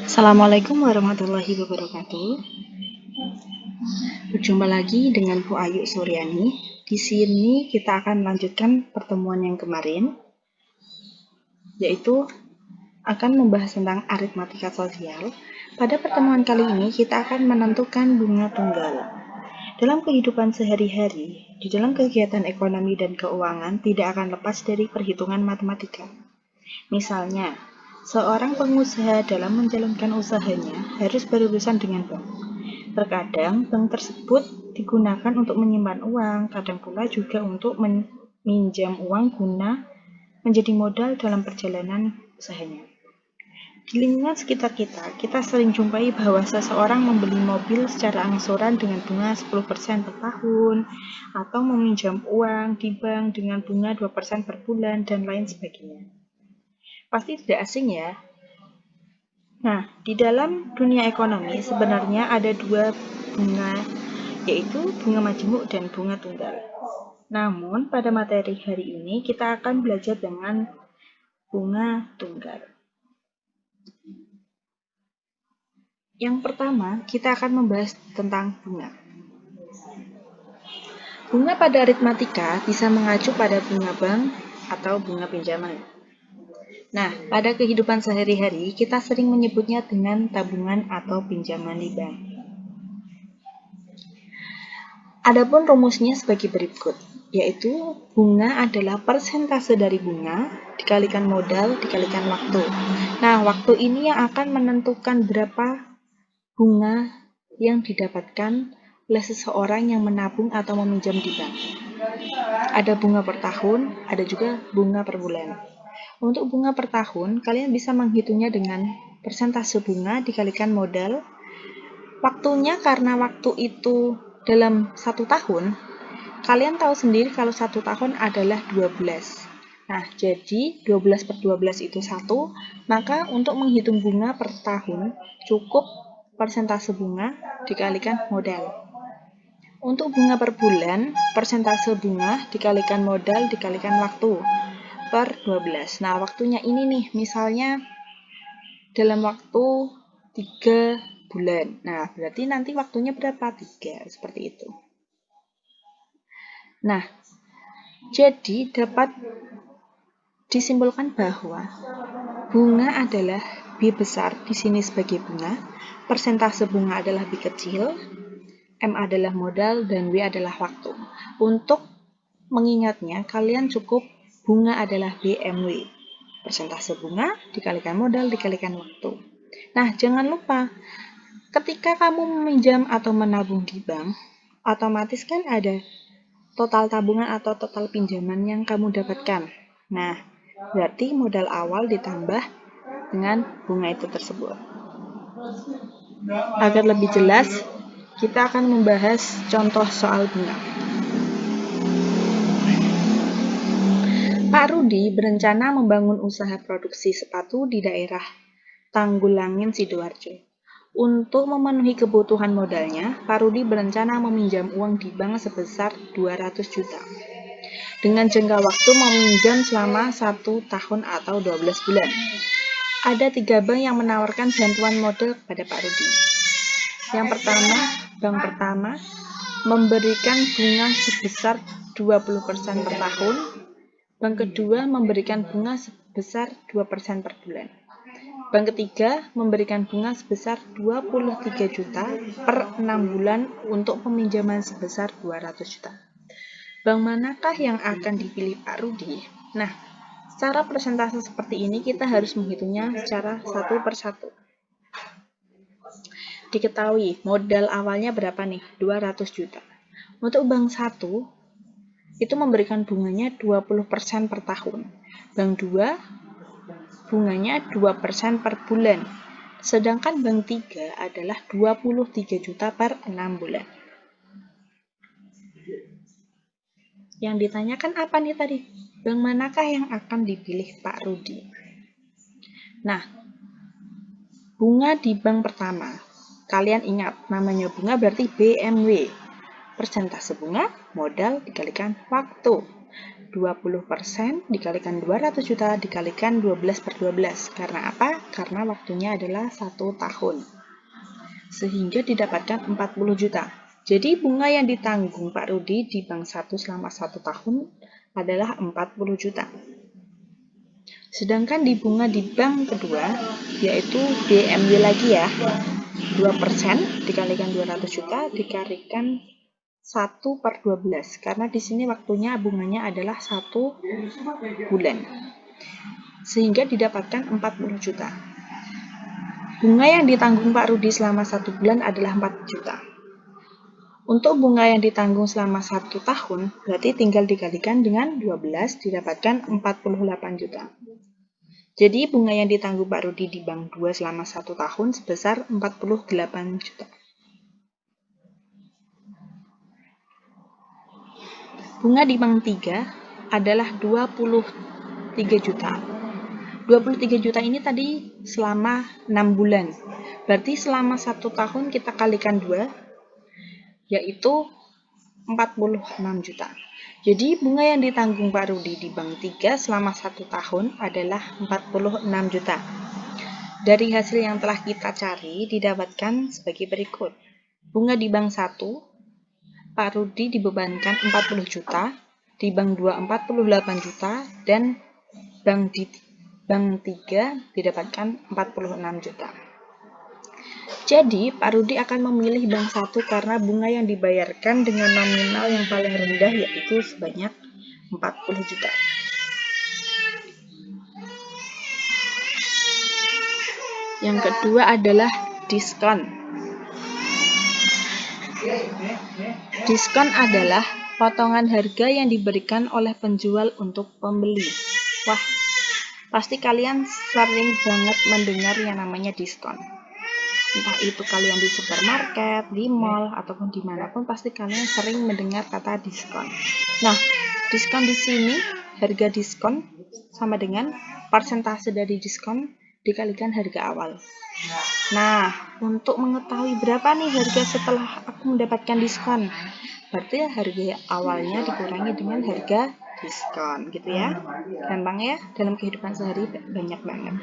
Assalamualaikum warahmatullahi wabarakatuh. Berjumpa lagi dengan Bu Ayu Suryani. Di sini kita akan melanjutkan pertemuan yang kemarin, yaitu akan membahas tentang aritmatika sosial. Pada pertemuan kali ini kita akan menentukan bunga tunggal. Dalam kehidupan sehari-hari, di dalam kegiatan ekonomi dan keuangan tidak akan lepas dari perhitungan matematika. Misalnya, seorang pengusaha dalam menjalankan usahanya harus berurusan dengan bank. Terkadang bank tersebut digunakan untuk menyimpan uang, kadang pula juga untuk meminjam uang guna menjadi modal dalam perjalanan usahanya. Di lingkungan sekitar kita sering jumpai bahwa seseorang membeli mobil secara angsuran dengan bunga 10% per tahun, atau meminjam uang di bank dengan bunga 2% per bulan, dan lain sebagainya. Pasti tidak asing ya. Nah, di dalam dunia ekonomi sebenarnya ada dua bunga, yaitu bunga majemuk dan bunga tunggal. Namun, pada materi hari ini kita akan belajar dengan bunga tunggal. Yang pertama, kita akan membahas tentang bunga. Bunga pada aritmatika bisa mengacu pada bunga bank atau bunga pinjaman. Nah, pada kehidupan sehari-hari, kita sering menyebutnya dengan tabungan atau pinjaman di bank. Adapun rumusnya sebagai berikut, yaitu bunga adalah persentase dari bunga dikalikan modal dikalikan waktu. Nah, waktu ini yang akan menentukan berapa bunga yang didapatkan oleh seseorang yang menabung atau meminjam di bank. Ada bunga per tahun, ada juga bunga per bulan. Untuk bunga per tahun, kalian bisa menghitungnya dengan persentase bunga dikalikan modal. Waktunya karena waktu itu dalam 1 tahun, kalian tahu sendiri kalau 1 tahun adalah 12. Nah, jadi 12 per 12 itu 1, maka untuk menghitung bunga per tahun, cukup persentase bunga dikalikan modal. Untuk bunga per bulan, persentase bunga dikalikan modal dikalikan waktu per 12. Nah, waktunya ini nih, misalnya dalam waktu 3 bulan. Nah, berarti nanti waktunya berapa? 3, seperti itu. Nah, jadi dapat disimpulkan bahwa bunga adalah B besar di sini sebagai bunga, persentase bunga adalah B kecil, M adalah modal, dan W adalah waktu. Untuk mengingatnya, kalian cukup bunga adalah BMW. Persentase bunga dikalikan modal dikalikan waktu. Nah, jangan lupa, ketika kamu meminjam atau menabung di bank, otomatis kan ada total tabungan atau total pinjaman yang kamu dapatkan. Nah, berarti modal awal ditambah dengan bunga itu tersebut. Agar lebih jelas, kita akan membahas contoh soal bunga. Pak Rudi berencana membangun usaha produksi sepatu di daerah Tanggulangin, Sidoarjo. Untuk memenuhi kebutuhan modalnya, Pak Rudi berencana meminjam uang di bank sebesar 200 juta. Dengan jangka waktu meminjam selama 1 tahun atau 12 bulan. Ada 3 bank yang menawarkan bantuan modal kepada Pak Rudi. Yang pertama, bank pertama memberikan bunga sebesar 20% per tahun. Bank kedua memberikan bunga sebesar 2% per bulan. Bank ketiga memberikan bunga sebesar 23 juta per 6 bulan untuk peminjaman sebesar 200 juta. Bank manakah yang akan dipilih Pak Rudi? Nah, secara persentase seperti ini kita harus menghitungnya secara satu per satu. Diketahui modal awalnya berapa nih? 200 juta. Untuk bank 1 itu memberikan bunganya 20% per tahun. Bank 2 bunganya 2% per bulan. Sedangkan bank 3 adalah 23 juta per 6 bulan. Yang ditanyakan apa nih tadi? Bank manakah yang akan dipilih Pak Rudi? Nah, bunga di bank pertama. Kalian ingat, namanya bunga berarti BMW. Persentase bunga, modal dikalikan waktu. 20% dikalikan 200 juta dikalikan 12/12. Karena apa? Karena waktunya adalah 1 tahun. Sehingga didapatkan 40 juta. Jadi bunga yang ditanggung Pak Rudi di bank 1 selama 1 tahun adalah 40 juta. Sedangkan di bunga di bank kedua, yaitu BMW lagi ya, 2% dikalikan 200 juta dikalikan 1/12. Karena di sini waktunya bunganya adalah 1 bulan. Sehingga didapatkan 40 juta. Bunga yang ditanggung Pak Rudi selama 1 bulan adalah 4 juta. Untuk bunga yang ditanggung selama 1 tahun, berarti tinggal dikalikan dengan 12 didapatkan 48 juta. Jadi bunga yang ditanggung Pak Rudi di bank 2 selama 1 tahun sebesar 48 juta. Bunga di bank 3 adalah 23 juta. 23 juta ini tadi selama 6 bulan. Berarti selama 1 tahun kita kalikan 2, yaitu 46 juta. Jadi bunga yang ditanggung Pak Rudi di bank 3 selama 1 tahun adalah 46 juta. Dari hasil yang telah kita cari didapatkan sebagai berikut. Bunga di bank 1, Pak Rudi dibebankan 40 juta, di bank 2 48 juta, dan bank 3 didapatkan 46 juta. Jadi, Pak Rudi akan memilih bank 1 karena bunga yang dibayarkan dengan nominal yang paling rendah yaitu sebanyak 40 juta. Yang kedua adalah diskon. Diskon adalah potongan harga yang diberikan oleh penjual untuk pembeli. Wah, pasti kalian sering banget mendengar yang namanya diskon. Entah itu kalian di supermarket, di mall, ataupun dimanapun pasti kalian sering mendengar kata diskon. Nah, diskon di sini, harga diskon sama dengan persentase dari diskon dikalikan harga awal. Nah, untuk mengetahui berapa nih harga setelah aku mendapatkan diskon, berarti harga awalnya dikurangi dengan harga diskon, gitu ya. Gampang ya, dalam kehidupan sehari banyak banget.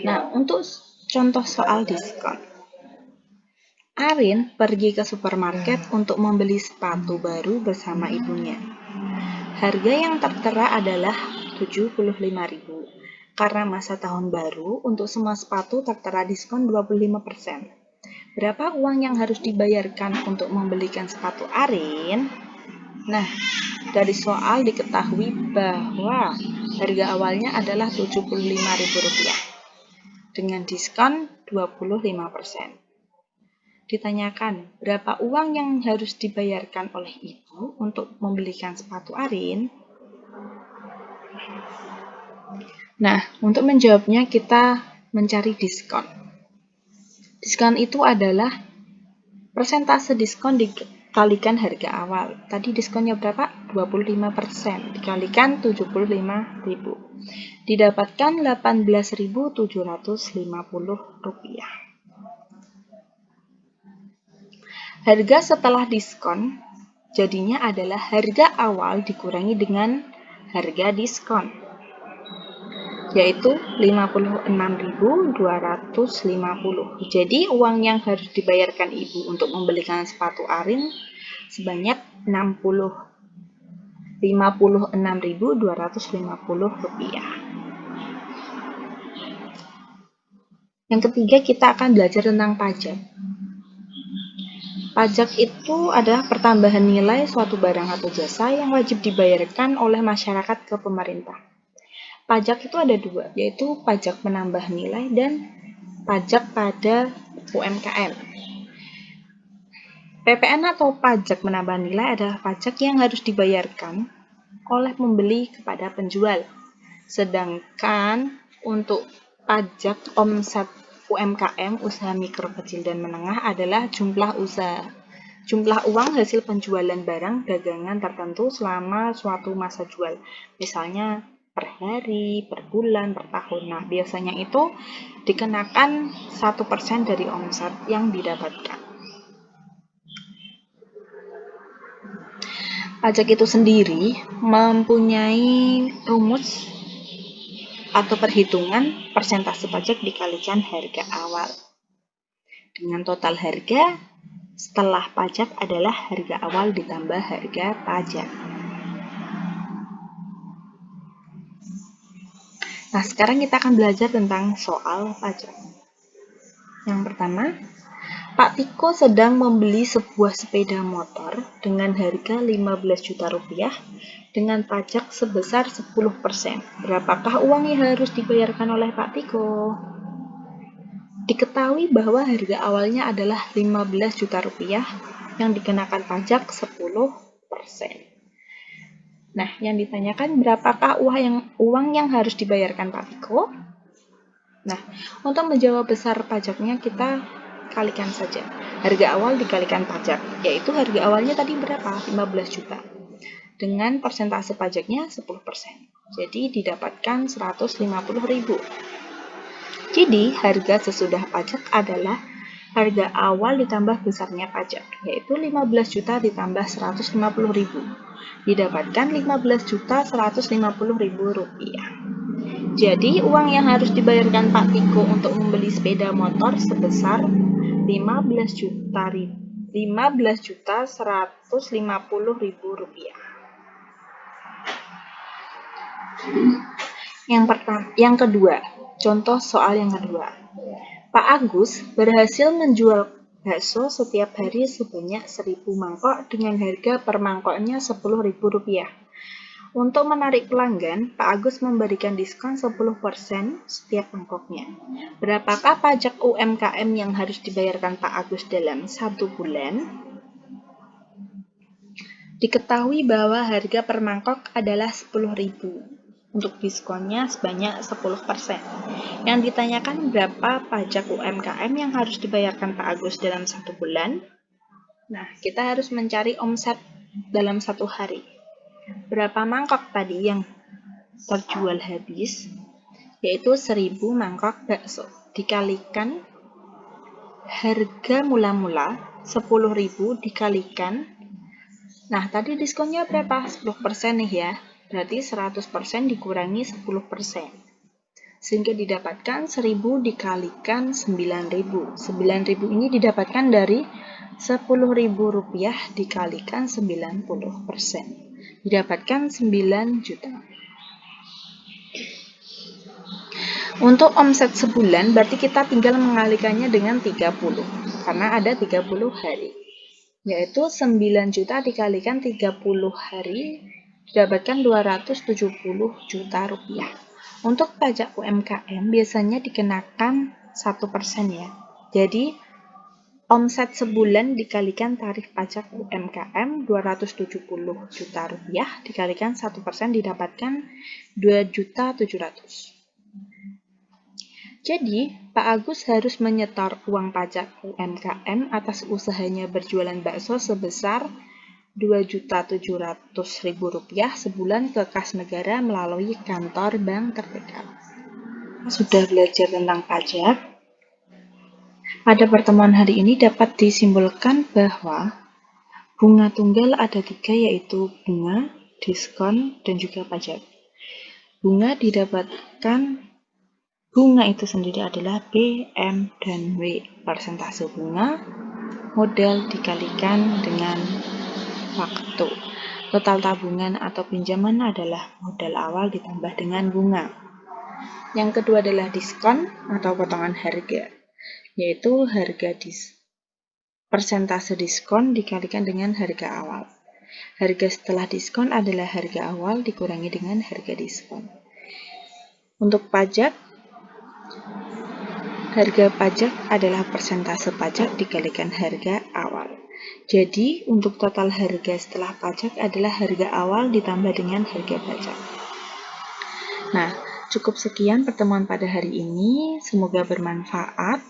Nah, untuk contoh soal diskon. Arin pergi ke supermarket untuk membeli sepatu baru bersama ibunya. Harga yang tertera adalah 75.000. Karena masa tahun baru, untuk semua sepatu tertera diskon 25%. Berapa uang yang harus dibayarkan untuk membelikan sepatu Arin? Nah, dari soal diketahui bahwa harga awalnya adalah Rp75.000 dengan diskon 25%. Ditanyakan, berapa uang yang harus dibayarkan oleh ibu untuk membelikan sepatu Arin? Nah, untuk menjawabnya kita mencari diskon. Diskon itu adalah persentase diskon dikalikan harga awal. Tadi diskonnya berapa? 25% dikalikan 75.000. Didapatkan Rp18.750. Harga setelah diskon jadinya adalah harga awal dikurangi dengan harga diskon, yaitu 56.250. Jadi uang yang harus dibayarkan ibu untuk membelikan sepatu Arin sebanyak 56.250 rupiah. Yang ketiga, kita akan belajar tentang pajak. Pajak itu adalah pertambahan nilai suatu barang atau jasa yang wajib dibayarkan oleh masyarakat ke pemerintah. Pajak itu ada dua, yaitu pajak menambah nilai dan pajak pada UMKM. PPN atau pajak menambah nilai adalah pajak yang harus dibayarkan oleh pembeli kepada penjual. Sedangkan untuk pajak omset UMKM, usaha mikro, kecil, dan menengah adalah jumlah uang hasil penjualan barang dagangan tertentu selama suatu masa jual. Misalnya per hari, per bulan, per tahun. Nah, biasanya itu dikenakan 1% dari omset yang didapatkan. Pajak itu sendiri mempunyai rumus atau perhitungan persentase pajak dikalikan harga awal. Dengan total harga setelah pajak adalah harga awal ditambah harga pajak. Nah, sekarang kita akan belajar tentang soal pajak. Yang pertama, Pak Tiko sedang membeli sebuah sepeda motor dengan harga 15 juta rupiah dengan pajak sebesar 10%. Berapakah uang yang harus dibayarkan oleh Pak Tiko? Diketahui bahwa harga awalnya adalah 15 juta rupiah yang dikenakan pajak 10%. Nah, yang ditanyakan berapakah uang yang harus dibayarkan Pak Tiko? Nah, untuk menjawab besar pajaknya kita kalikan saja. Harga awal dikalikan pajak, yaitu harga awalnya tadi berapa? 15 juta. Dengan persentase pajaknya 10%. Jadi didapatkan 150.000. Jadi harga sesudah pajak adalah harga awal ditambah besarnya pajak, yaitu 15 juta ditambah 150.000. Didapatkan 15.150.000 rupiah. Jadi uang yang harus dibayarkan Pak Tiko untuk membeli sepeda motor sebesar 15.150.000 rupiah. Yang kedua, contoh soal yang kedua. Pak Agus berhasil menjual bakso setiap hari sebanyak 1.000 mangkok dengan harga per mangkoknya Rp10.000. Untuk menarik pelanggan, Pak Agus memberikan diskon 10% setiap mangkoknya. Berapakah pajak UMKM yang harus dibayarkan Pak Agus dalam 1 bulan? Diketahui bahwa harga per mangkok adalah Rp10.000. Untuk diskonnya sebanyak 10%. Yang ditanyakan berapa pajak UMKM yang harus dibayarkan Pak Agus dalam 1 bulan? Nah, kita harus mencari omset dalam 1 hari. Berapa mangkok tadi yang terjual habis? Yaitu 1.000 mangkok bakso. Dikalikan harga mula-mula 10.000 dikalikan. Nah, tadi diskonnya berapa? 10% nih ya. Berarti 100% dikurangi 10%. Sehingga didapatkan 1.000 dikalikan 9.000. 9.000 ini didapatkan dari Rp10.000 dikalikan 90%. Didapatkan 9 juta. Untuk omset sebulan berarti kita tinggal mengalikannya dengan 30 karena ada 30 hari. Yaitu 9 juta dikalikan 30 hari didapatkan 270 juta rupiah. Untuk pajak UMKM biasanya dikenakan 1% ya. Jadi omset sebulan dikalikan tarif pajak UMKM 270 juta rupiah dikalikan 1% didapatkan 2.700.000. Jadi, Pak Agus harus menyetor uang pajak UMKM atas usahanya berjualan bakso sebesar Rp2.700.000 sebulan ke kas negara melalui kantor bank terdekat. Sudah belajar tentang pajak? Pada pertemuan hari ini dapat disimpulkan bahwa bunga tunggal ada 3 yaitu bunga, diskon, dan juga pajak. Bunga itu sendiri adalah B, M, dan W. Persentase bunga, modal dikalikan dengan waktu. Total tabungan atau pinjaman adalah modal awal ditambah dengan bunga. Yang kedua adalah diskon atau potongan harga, yaitu persentase diskon dikalikan dengan harga awal. Harga setelah diskon adalah harga awal dikurangi dengan harga diskon. Untuk pajak, harga pajak adalah persentase pajak dikalikan harga awal. Jadi, untuk total harga setelah pajak adalah harga awal ditambah dengan harga pajak. Nah, cukup sekian pertemuan pada hari ini. Semoga bermanfaat.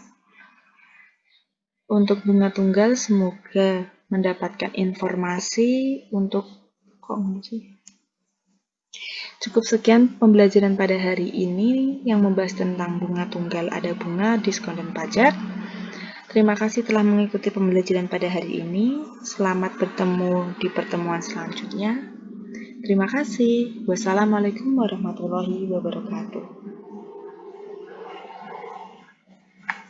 Untuk bunga tunggal, semoga mendapatkan informasi untuk Cukup sekian pembelajaran pada hari ini yang membahas tentang bunga tunggal, ada bunga, diskon, dan pajak. Terima kasih telah mengikuti pembelajaran pada hari ini. Selamat bertemu di pertemuan selanjutnya. Terima kasih. Wassalamualaikum warahmatullahi wabarakatuh.